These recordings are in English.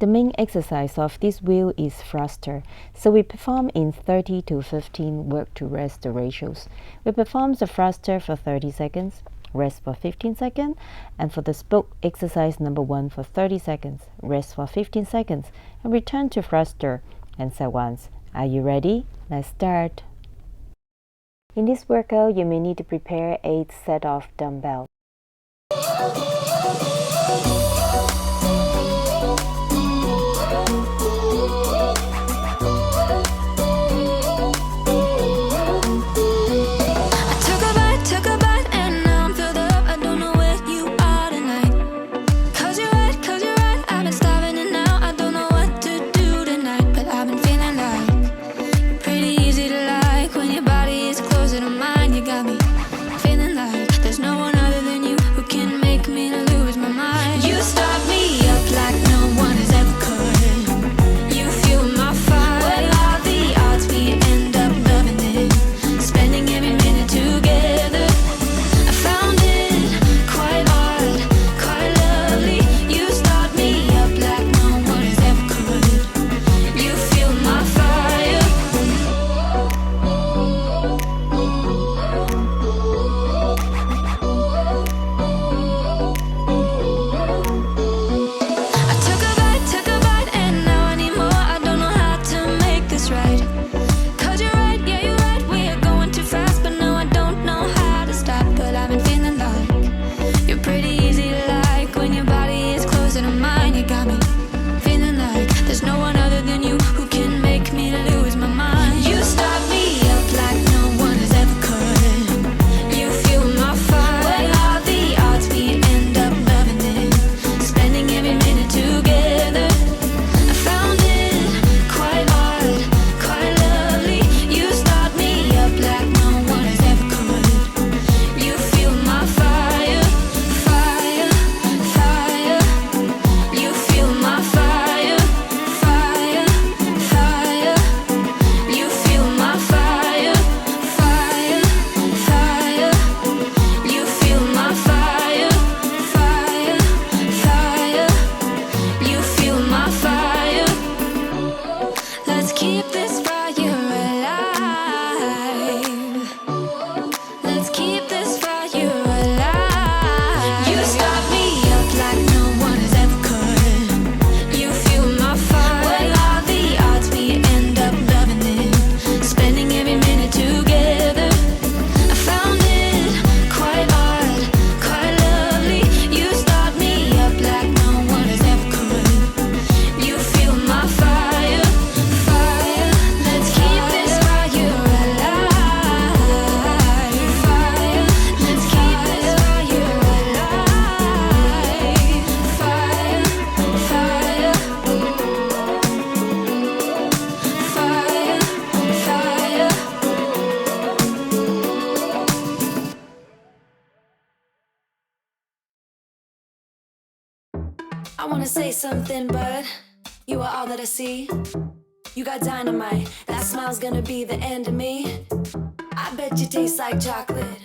The main exercise of this wheel is thruster, so we perform in 30 to 15 work to rest ratios. We perform the thruster for 30 seconds, rest for 15 seconds, and for the spoke exercise number 1 for 30 seconds, rest for 15 seconds, and return to thruster, and so on. Are you ready? Let's start. In this workout, you may need to prepare 8 sets of dumbbell. I wanna say something, but you are all that I see. You got dynamite, that smile's gonna be the end of me. I bet you taste like chocolate.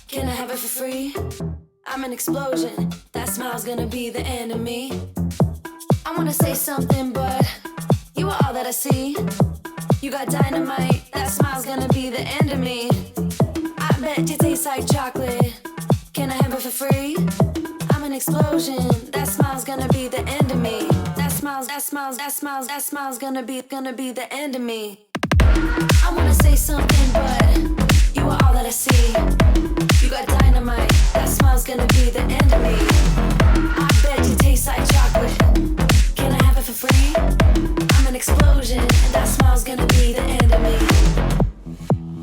Can I have it for free? I'm an explosion, that smile's gonna be the end of me. I wanna say something, but you are all that I see. You got dynamite, that smile's gonna be the end of me. I bet you taste like chocolate. Can I have it for free? I'm an explosion, that smile's gonna be the end of me. That smile's gonna be the end of me. I wanna say something, but you are all that I see. You got dynamite, that smile's gonna be the end of me. I bet you taste like chocolate. Can I have it for free? I'm an explosion, and that smile's gonna be the end of me.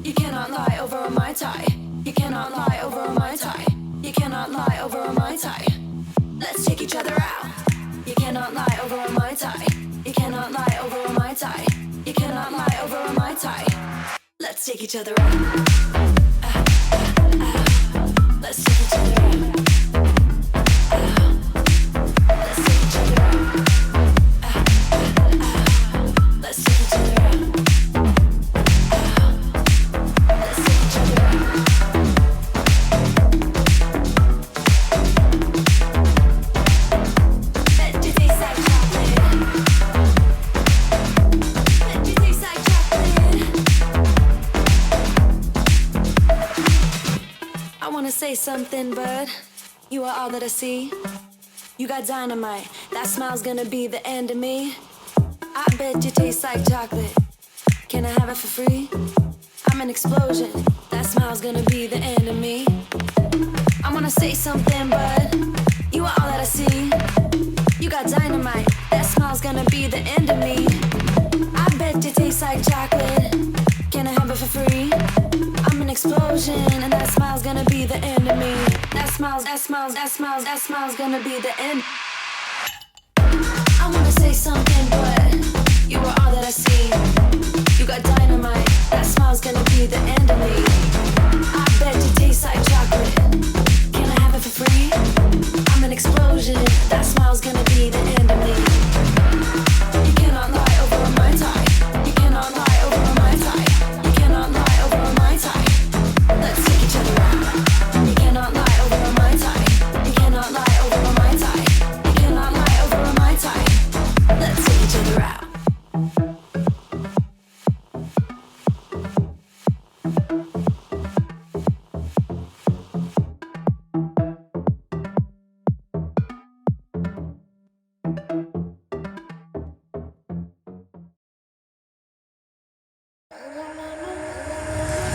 You cannot lie over a Mai Tai. You cannot lie over a Mai Tai. You cannot lie over a Mai Tai. Let's take each other out. You cannot lie over a Mai Tai. You cannot lie over a Mai Tai. You cannot lie over a Mai Tai. Let's take each other out. Let's take each other out. Let's take each other out. Let's take each other out. Let's take each other out. Bet you taste like chocolate. something, bud. You are all that I see. You got dynamite. That smile's gonna be the end of me. I bet you taste like chocolate. Can I have it for free? I'm an explosion. That smile's gonna be the end of me. I wanna say something, bud. You are all that I see. You got dynamite. That smile's gonna be the end of me. I bet you taste like chocolate. Can I have it for free? I'm an explosion, and that smile's gonna be the end of me. That smile's gonna be the end. I wanna say something, but you are all that I see. You got dynamite, that smile's gonna be the end of me. I bet you taste like chocolate. Can I have it for free? I'm an explosion, that smile's gonna be the end of me. You cannot lie over my tie. You cannot lie over my tie. You cannot lie over my tie. Let's take each other out. You cannot lie over my tie. You cannot lie over my tie. You cannot lie over my tie. Let's take each other out.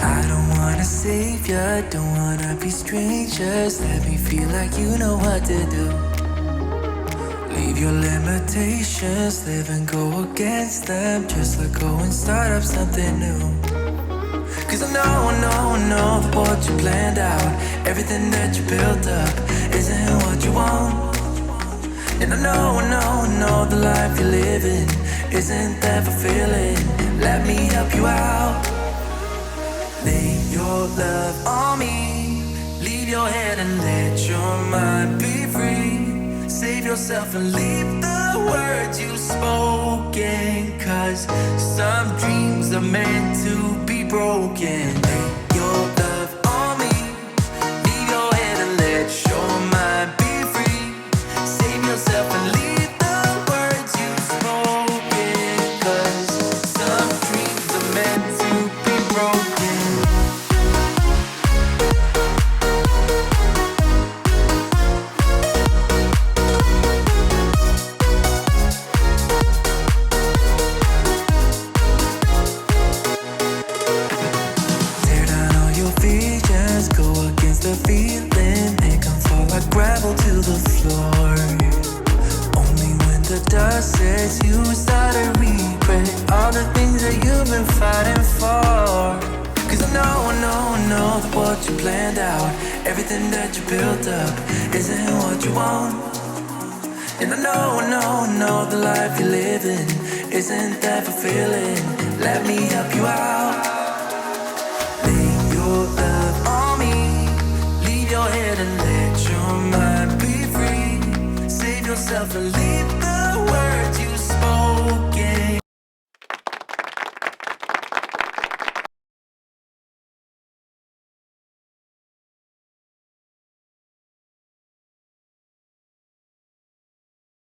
I don't wanna save ya, don't wanna be strangers. Let me feel like you know what to do. Leave your limitations, live and go against them. Just let go and start up something new. Cause I know that what you planned out, everything that you built up, isn't what you want. And I know the life you're living isn't that fulfilling. Let me help you out. Lay your love on me. Leave your head and let your mind be free. Save yourself and leave the words you've spoken. Cause some dreams are meant to be broken. Lay your love on me. Leave your head and let your mind be free. Save yourself and leave the words you've spoken. Cause some dreams are meant to be broken. The feeling, make them fall like gravel to the floor. Only when the dust sets, you start to regret all the things that you've been fighting for. Cause I know that what you planned out, everything that you built up, isn't what you want. And I know the life you're living isn't that fulfilling. Let me help you out. Lay your love on me. Your head and let your mind be free. Save yourself and leave the words